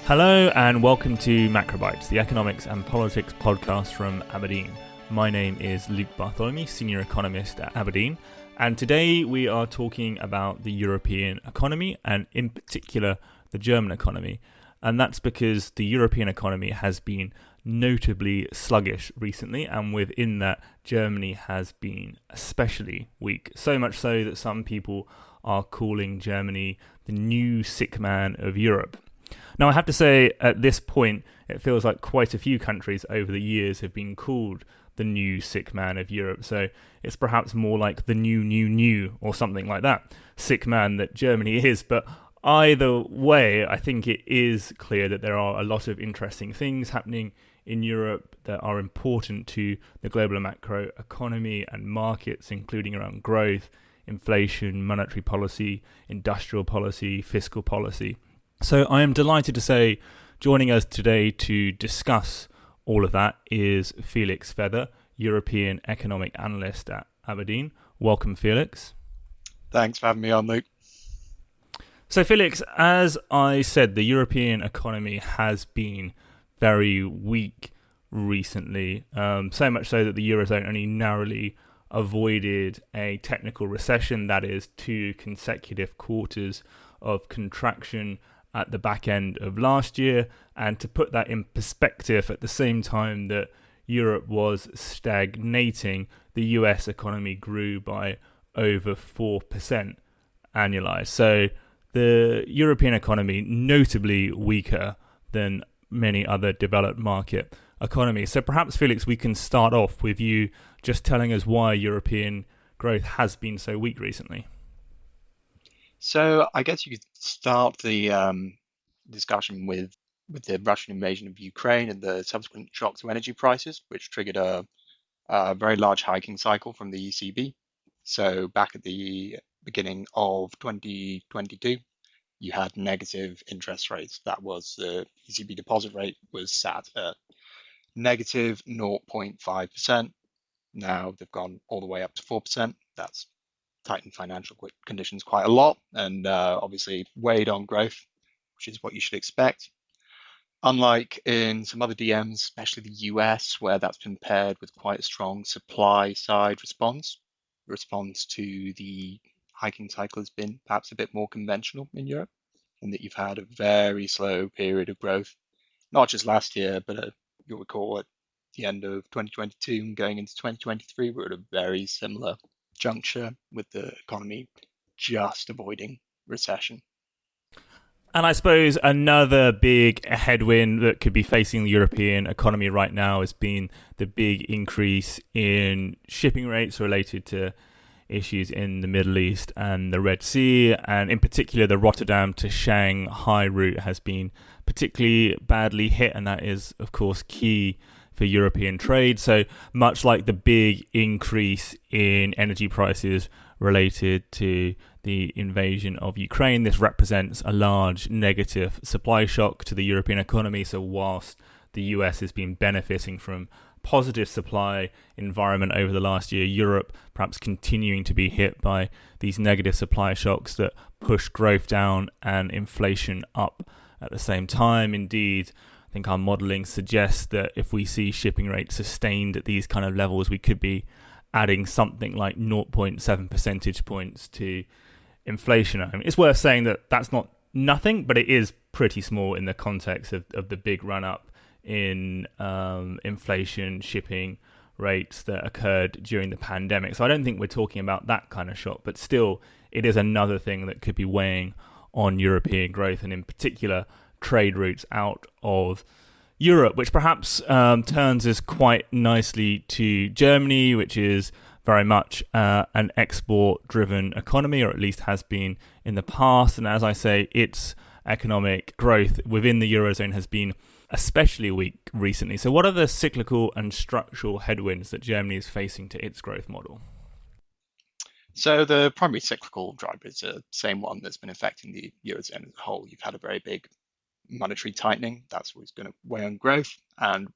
Hello and welcome to Macrobytes, the economics and politics podcast from Aberdeen. My name is Luke Bartholomew, senior economist at Aberdeen, and today we are talking about the European economy and in particular the German economy. And that's because the European economy has been notably sluggish recently, and within that, Germany has been especially weak. So much so that some people are calling Germany the new sick man of Europe. Now, I have to say, at this point, it feels like quite a few countries over the years have been called the new sick man of Europe. So it's perhaps more like the new, or something like that, sick man that Germany is. But either way, I think it is clear that there are a lot of interesting things happening in Europe that are important to the global macro economy and markets, including around growth, inflation, monetary policy, industrial policy, fiscal policy. So I am delighted to say joining us today to discuss all of that is Felix Feather, European economic analyst at Aberdeen. Welcome, Felix. Thanks for having me on, Luke. So Felix, as I said, the European economy has been very weak recently, so much so that the Eurozone only narrowly avoided a technical recession, that is 2 consecutive quarters of contraction at the back end of last year. And to put that in perspective, at the same time that Europe was stagnating, the US economy grew by over 4% annualized. So the European economy notably weaker than many other developed market economies. So perhaps, Felix, we can start off with you just telling us why European growth has been so weak recently. So I guess you could start the discussion with the Russian invasion of Ukraine and the subsequent shock to energy prices, which triggered a very large hiking cycle from the ECB. So back at the beginning of 2022, you had negative interest rates. That was the ECB deposit rate was sat at negative 0.5%. Now they've gone all the way up to 4%. That's tightened financial conditions quite a lot and obviously weighed on growth, which is what you should expect. Unlike in some other DMs, especially the US, where that's been paired with quite a strong supply side response. Response to the hiking cycle has been perhaps a bit more conventional in Europe, in that you've had a very slow period of growth, not just last year, but you'll recall at the end of 2022 and going into 2023, we're at a very similar juncture with the economy just avoiding recession. And I suppose another big headwind that could be facing the European economy right now has been the big increase in shipping rates related to issues in the Middle East and the Red Sea. And in particular, the Rotterdam to Shanghai route has been particularly badly hit. And that is, of course, key for European trade. So much like the big increase in energy prices related to the invasion of Ukraine, this represents a large negative supply shock to the European economy. So whilst the US has been benefiting from positive supply environment over the last year, Europe perhaps continuing to be hit by these negative supply shocks that push growth down and inflation up at the same time. Indeed, I think our modelling suggests that if we see shipping rates sustained at these kind of levels, we could be adding something like 0.7 percentage points to inflation. I mean, it's worth saying that that's not nothing, but it is pretty small in the context of the big run-up in inflation, shipping rates that occurred during the pandemic. So I don't think we're talking about that kind of shock, but still, it is another thing that could be weighing on European growth, and in particular, trade routes out of Europe, which perhaps turns us quite nicely to Germany, which is very much an export-driven economy, or at least has been in the past. And as I say, its economic growth within the Eurozone has been especially weak recently. So what are the cyclical and structural headwinds that Germany is facing to its growth model? So the primary cyclical driver is the same one that's been affecting the Eurozone as a whole. You've had a very big monetary tightening. That's what's going to weigh on growth. And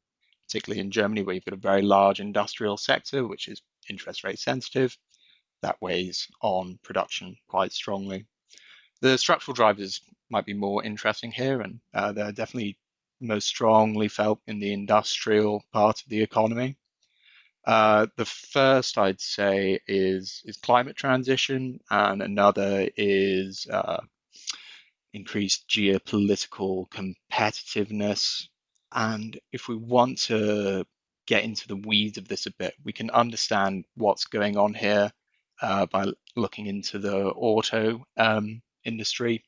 particularly in Germany, where you've got a very large industrial sector, which is interest rate sensitive, that weighs on production quite strongly. The structural drivers might be more interesting here, and they're definitely most strongly felt in the industrial part of the economy. The first I'd say is climate transition, and another is increased geopolitical competitiveness. And if we want to get into the weeds of this a bit, we can understand what's going on here by looking into the auto industry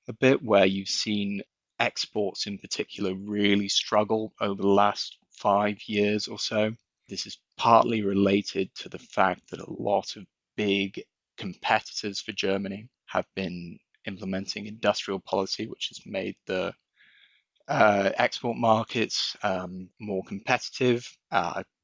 a bit, where you've seen exports in particular really struggle over the last 5 years or so. This is partly related to the fact that a lot of big competitors for Germany have been implementing industrial policy, which has made the export markets more competitive.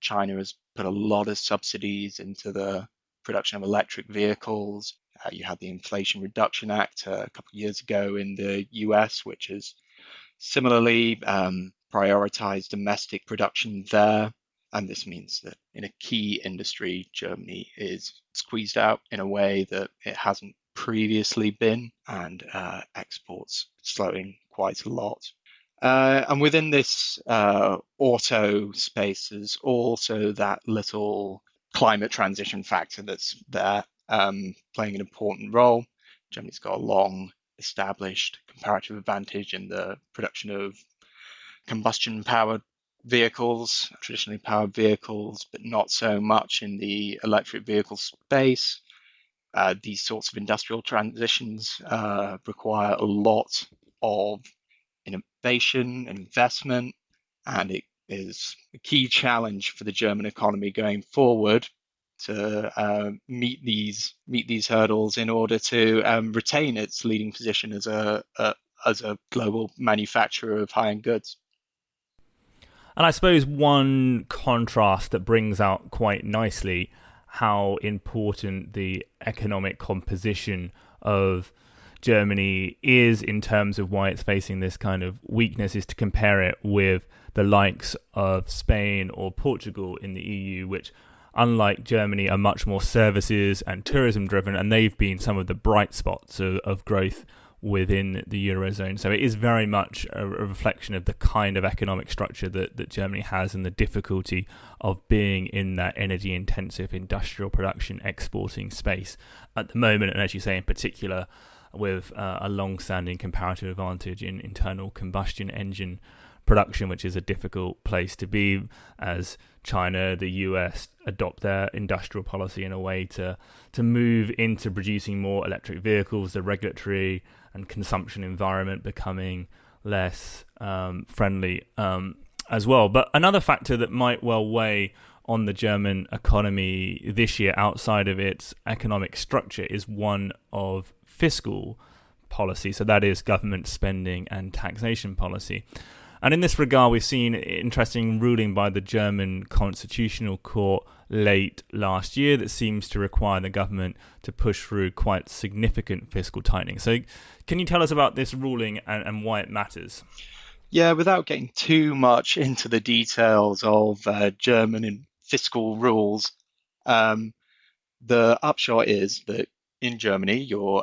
China has put a lot of subsidies into the production of electric vehicles. You had the Inflation Reduction Act a couple of years ago in the US, which has similarly prioritized domestic production there. And this means that in a key industry, Germany is squeezed out in a way that it hasn't previously been, and exports slowing quite a lot. And within this auto space, there's also that little climate transition factor that's there playing an important role. Germany's got a long established comparative advantage in the production of combustion powered vehicles, traditionally powered vehicles, but not so much in the electric vehicle space. These sorts of industrial transitions require a lot of innovation and investment, and it is a key challenge for the German economy going forward to meet these hurdles in order to retain its leading position as a global manufacturer of high-end goods. And I suppose one contrast that brings out quite nicely how important the economic composition of Germany is in terms of why it's facing this kind of weakness is to compare it with the likes of Spain or Portugal in the EU, which, unlike Germany, are much more services and tourism driven, and they've been some of the bright spots of growth within the Eurozone. So it is very much a reflection of the kind of economic structure that Germany has, and the difficulty of being in that energy intensive industrial production exporting space at the moment, and as you say, in particular with a long-standing comparative advantage in internal combustion engine production, which is a difficult place to be as China, the US adopt their industrial policy in a way to move into producing more electric vehicles, the regulatory and consumption environment becoming less friendly as well. But another factor that might well weigh on the German economy this year outside of its economic structure is one of fiscal policy. So that is government spending and taxation policy. And in this regard, we've seen an interesting ruling by the German Constitutional Court late last year that seems to require the government to push through quite significant fiscal tightening. So can you tell us about this ruling and why it matters? Yeah, without getting too much into the details of German and fiscal rules, um, the upshot is that in Germany, your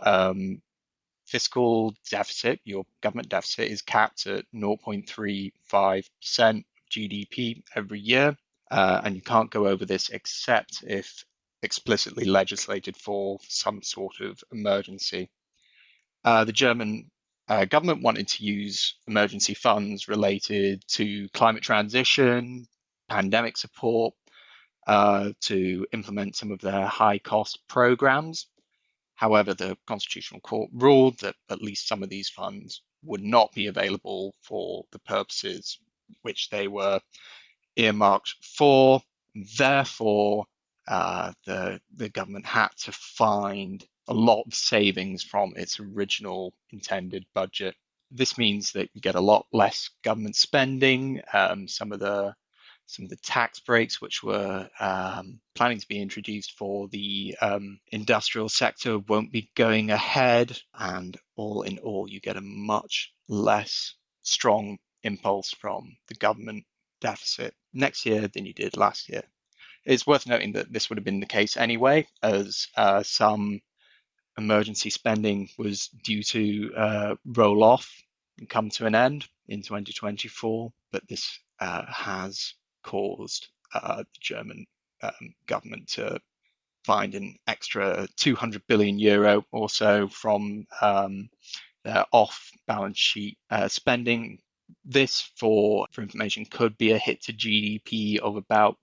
fiscal deficit, your government deficit, is capped at 0.35% of GDP every year. And you can't go over this except if explicitly legislated for some sort of emergency. The German government wanted to use emergency funds related to climate transition, pandemic support, to implement some of their high cost programs. However, the Constitutional Court ruled that at least some of these funds would not be available for the purposes which they were earmarked for. Therefore, the government had to find a lot of savings from its original intended budget. This means that you get a lot less government spending. Some of the tax breaks which were planning to be introduced for the industrial sector won't be going ahead, and all in all, you get a much less strong impulse from the government deficit next year than you did last year. It's worth noting that this would have been the case anyway, as some emergency spending was due to roll off and come to an end in 2024, but this has caused the German government to find an extra 200 billion euro or so from their off balance sheet spending. This, for information, could be a hit to GDP of about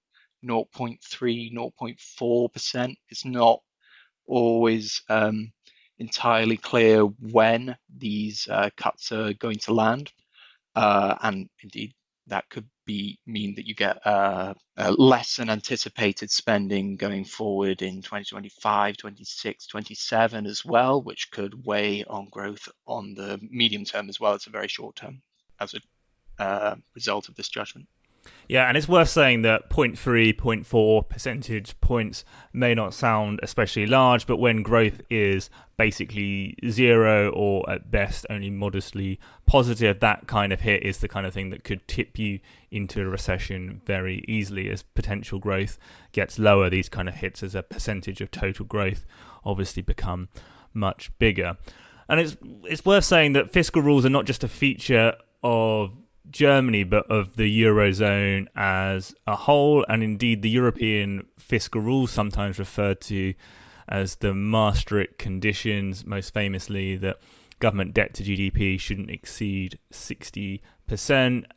0.3, 0.4%. It's not always entirely clear when these cuts are going to land. And indeed, that could mean that you get less than anticipated spending going forward in 2025, 26, 27 as well, which could weigh on growth on the medium term as well as a very short term as a result of this judgment. Yeah, and it's worth saying that 0.3, zero point 0.4 percentage points may not sound especially large, but when growth is basically zero or at best only modestly positive, that kind of hit is the kind of thing that could tip you into a recession very easily. As potential growth gets lower, these kind of hits as a percentage of total growth obviously become much bigger. And it's worth saying that fiscal rules are not just a feature of Germany, but of the Eurozone as a whole, and indeed the European fiscal rules, sometimes referred to as the Maastricht conditions, most famously that government debt to GDP shouldn't exceed 60%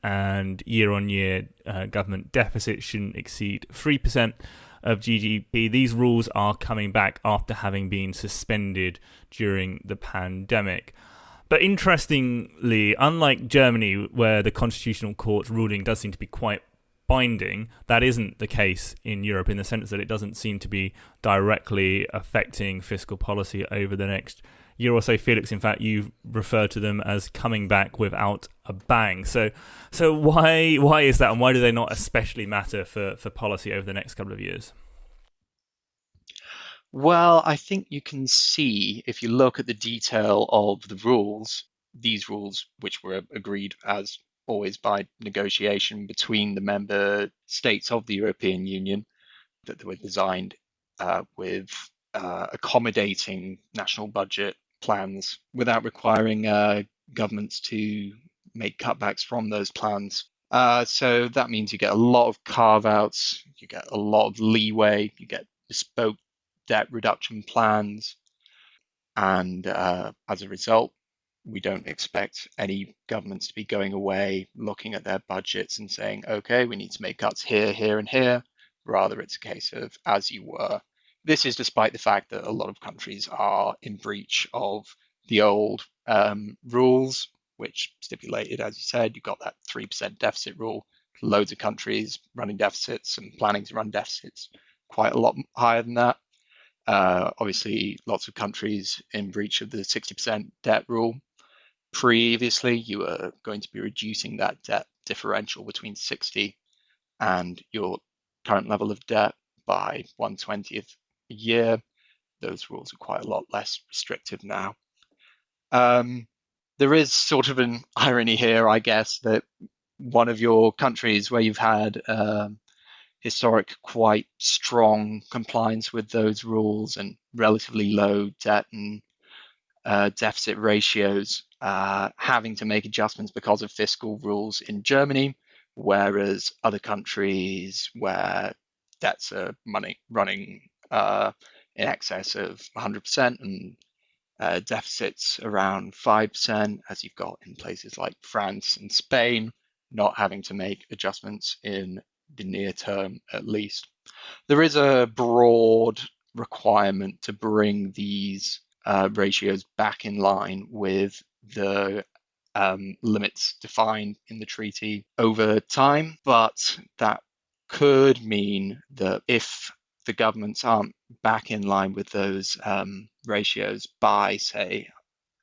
and year-on-year government deficit shouldn't exceed 3% of GDP. These rules are coming back after having been suspended during the pandemic. But interestingly, unlike Germany, where the Constitutional Court's ruling does seem to be quite binding, that isn't the case in Europe, in the sense that it doesn't seem to be directly affecting fiscal policy over the next year or so. Felix, in fact, you refer to them as coming back without a bang. So why is that, and why do they not especially matter for policy over the next couple of years? Well, I think you can see if you look at the detail of the rules, these rules, which were agreed as always by negotiation between the member states of the European Union, that they were designed with accommodating national budget plans without requiring governments to make cutbacks from those plans. So that means you get a lot of carve outs, you get a lot of leeway, you get bespoke debt reduction plans, and as a result, we don't expect any governments to be going away looking at their budgets and saying, okay, we need to make cuts here, here, and here. Rather, it's a case of as you were. This is despite the fact that a lot of countries are in breach of the old rules, which stipulated, as you said, you've got that 3% deficit rule. Loads of countries running deficits and planning to run deficits quite a lot higher than that. Obviously, lots of countries in breach of the 60% debt rule. Previously, you were going to be reducing that debt differential between 60 and your current level of debt by 1/20th a year. Those rules are quite a lot less restrictive now. There is sort of an irony here, I guess, that one of your countries where you've had historic, quite strong compliance with those rules and relatively low debt and deficit ratios, having to make adjustments because of fiscal rules in Germany, whereas other countries where debts are running in excess of 100% and deficits around 5%, as you've got in places like France and Spain, not having to make adjustments in the near term at least. There is a broad requirement to bring these ratios back in line with the limits defined in the treaty over time, but that could mean that if the governments aren't back in line with those ratios by, say,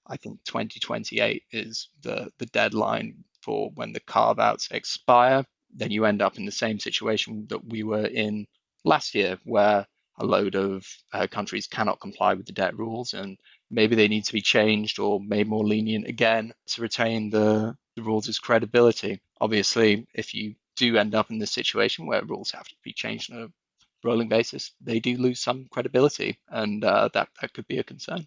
I think 2028 is the deadline for when the carve-outs expire, then you end up in the same situation that we were in last year, where a load of countries cannot comply with the debt rules, and maybe they need to be changed or made more lenient again to retain the rules' credibility. Obviously, if you do end up in this situation where rules have to be changed on a rolling basis, they do lose some credibility, and that could be a concern.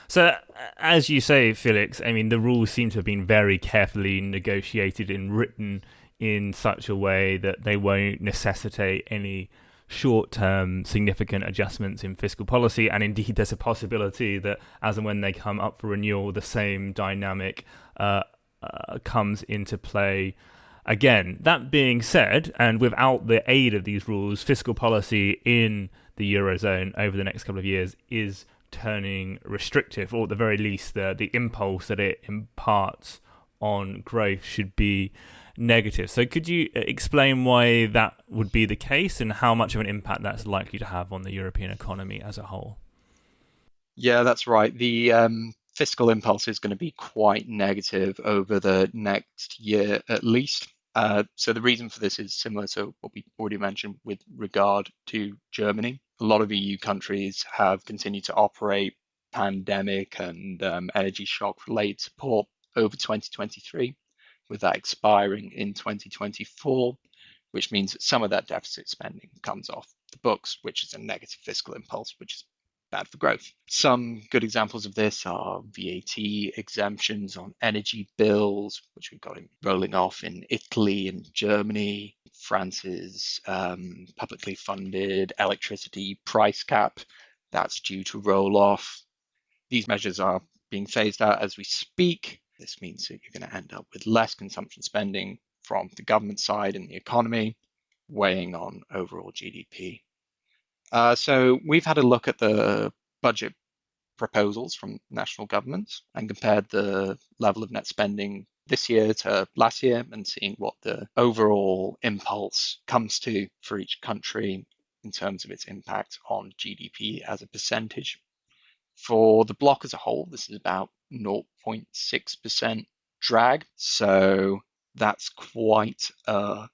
So, as you say, Felix, I mean, the rules seem to have been very carefully negotiated and written in such a way that they won't necessitate any short term significant adjustments in fiscal policy. And indeed, there's a possibility that as and when they come up for renewal, the same dynamic comes into play again. That being said, and without the aid of these rules, fiscal policy in the Eurozone over the next couple of years is turning restrictive, or at the very least, the impulse that it imparts on growth should be negative. So, could you explain why that would be the case and how much of an impact that's likely to have on the European economy as a whole? Yeah, that's right. The fiscal impulse is going to be quite negative over the next year at least. So the reason for this is similar to what we already mentioned with regard to Germany. A lot of EU countries have continued to operate pandemic and energy shock related support over 2023, with that expiring in 2024, which means that some of that deficit spending comes off the books, which is a negative fiscal impulse, which is bad for growth. Some good examples of this are VAT exemptions on energy bills, which we've got rolling off in Italy and Germany. France's publicly funded electricity price cap, that's due to roll off. These measures are being phased out as we speak. This means that you're going to end up with less consumption spending from the government side in the economy, weighing on overall GDP. So we've had a look at the budget proposals from national governments and compared the level of net spending this year to last year and seeing what the overall impulse comes to for each country in terms of its impact on GDP as a percentage. For the bloc as a whole, this is about 0.6% drag. So that's quite a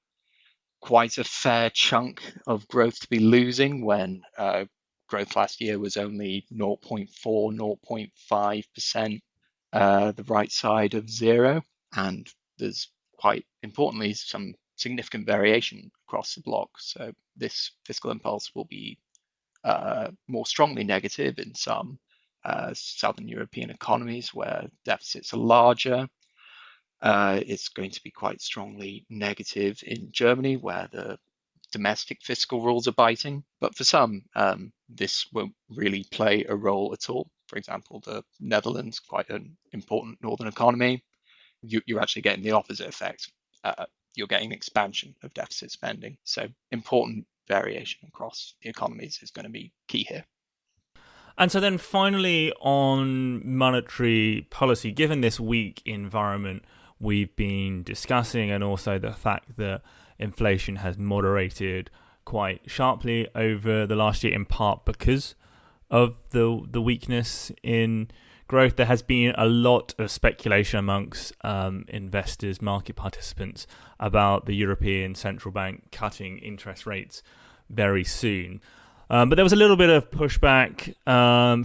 fair chunk of growth to be losing when growth last year was only 0.4, 0.5%, the right side of zero. And there's quite importantly some significant variation across the bloc. So this fiscal impulse will be more strongly negative in some southern European economies where deficits are larger. It's going to be quite strongly negative in Germany, where the domestic fiscal rules are biting. But for some, this won't really play a role at all. For example, the Netherlands, quite an important northern economy, you're actually getting the opposite effect. You're getting expansion of deficit spending. So important variation across the economies is going to be key here. And so then finally on monetary policy, given this weak environment we've been discussing and also the fact that inflation has moderated quite sharply over the last year in part because of the weakness in growth, there has been a lot of speculation amongst investors, market participants about the European Central Bank cutting interest rates very soon. But there was a little bit of pushback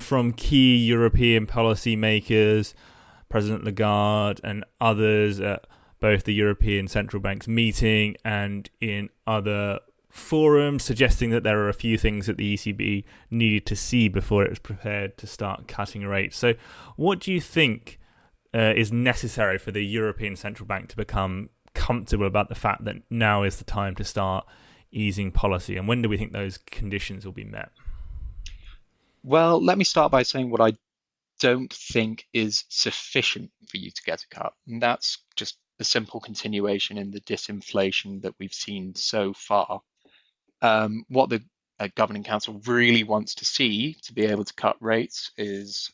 from key European policymakers, President Lagarde and others at both the European Central Bank's meeting and in other forums, suggesting that there are a few things that the ECB needed to see before it was prepared to start cutting rates. So what do you think is necessary for the European Central Bank to become comfortable about the fact that now is the time to start easing policy, and when do we think those conditions will be met? Well, let me start by saying what I don't think is sufficient for you to get a cut. And that's just a simple continuation in the disinflation that we've seen so far. What the Governing Council really wants to see to be able to cut rates is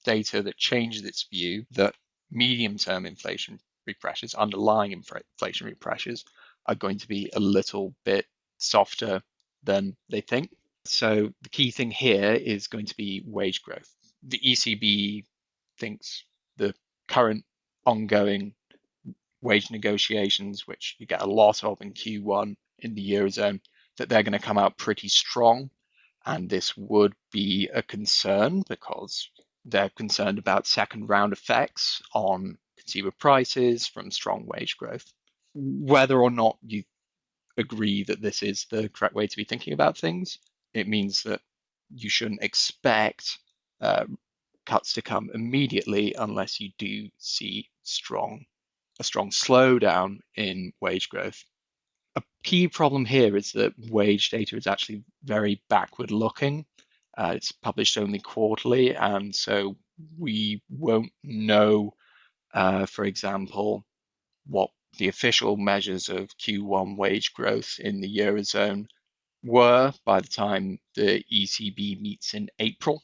data that changes its view that medium-term inflationary pressures, underlying inflationary pressures, are going to be a little bit softer than they think. So the key thing here is going to be wage growth. The ECB thinks the current ongoing wage negotiations, which you get a lot of in Q1 in the Eurozone, that they're going to come out pretty strong. And this would be a concern because they're concerned about second round effects on consumer prices from strong wage growth. Whether or not you agree that this is the correct way to be thinking about things, it means that you shouldn't expect cuts to come immediately unless you do see a strong slowdown in wage growth. A key problem here is that wage data is actually very backward looking. It's published only quarterly, and so we won't know, for example, what the official measures of Q1 wage growth in the Eurozone were by the time the ECB meets in April.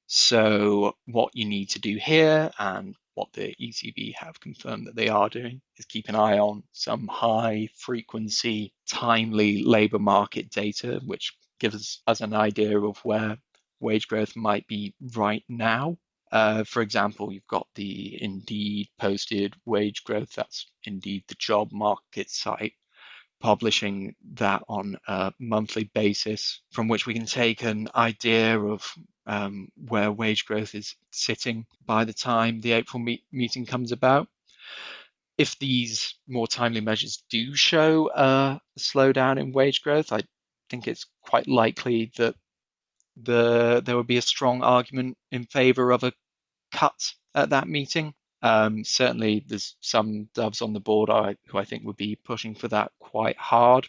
So what you need to do here, and what the ECB have confirmed that they are doing, is keep an eye on some high frequency, timely labour market data, which gives us an idea of where wage growth might be right now. For example, you've got the Indeed posted wage growth. That's Indeed, the job market site, publishing that on a monthly basis, from which we can take an idea of where wage growth is sitting by the time the April meeting comes about. If these more timely measures do show a slowdown in wage growth, I think it's quite likely that there would be a strong argument in favour of a cut at that meeting. Certainly, there's some doves on the board who I think would be pushing for that quite hard.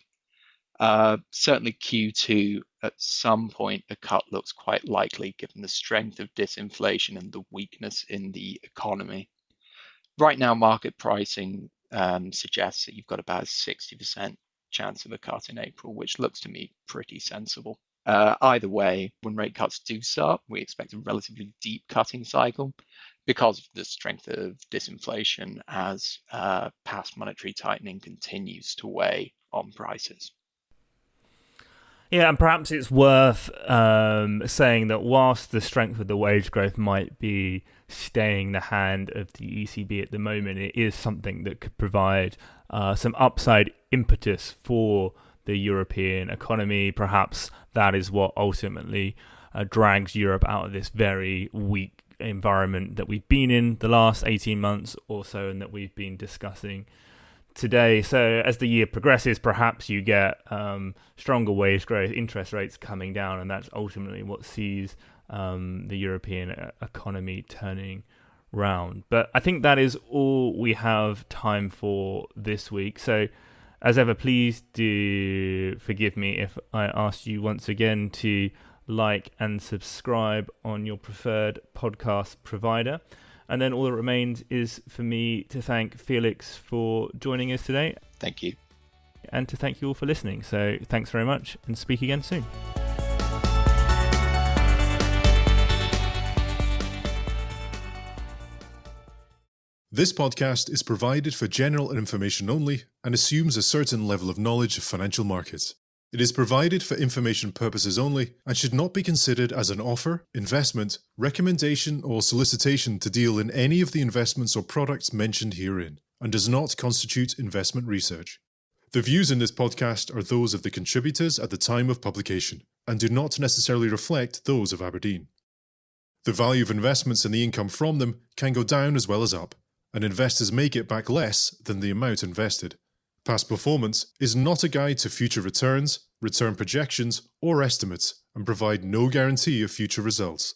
Certainly, Q2 at some point a cut looks quite likely given the strength of disinflation and the weakness in the economy. Right now, market pricing suggests that you've got about a 60% chance of a cut in April, which looks to me pretty sensible. Either way, when rate cuts do start, we expect a relatively deep cutting cycle because of the strength of disinflation as past monetary tightening continues to weigh on prices. Yeah, and perhaps it's worth saying that whilst the strength of the wage growth might be staying the hand of the ECB at the moment, it is something that could provide some upside impetus for the European economy. Perhaps that is what ultimately drags Europe out of this very weak environment that we've been in the last 18 months or so, and that we've been discussing today. So as the year progresses, perhaps you get stronger wage growth, interest rates coming down, and that's ultimately what sees the European economy turning round. But I think that is all we have time for this week. So as ever, please do forgive me if I ask you once again to like and subscribe on your preferred podcast provider. And then all that remains is for me to thank Felix for joining us today. Thank you. And to thank you all for listening. So thanks very much, and speak again soon. This podcast is provided for general information only and assumes a certain level of knowledge of financial markets. It is provided for information purposes only and should not be considered as an offer, investment, recommendation, or solicitation to deal in any of the investments or products mentioned herein, and does not constitute investment research. The views in this podcast are those of the contributors at the time of publication and do not necessarily reflect those of Aberdeen. The value of investments and the income from them can go down as well as up, and investors may get back less than the amount invested. Past performance is not a guide to future returns, return projections, or estimates, and provide no guarantee of future results.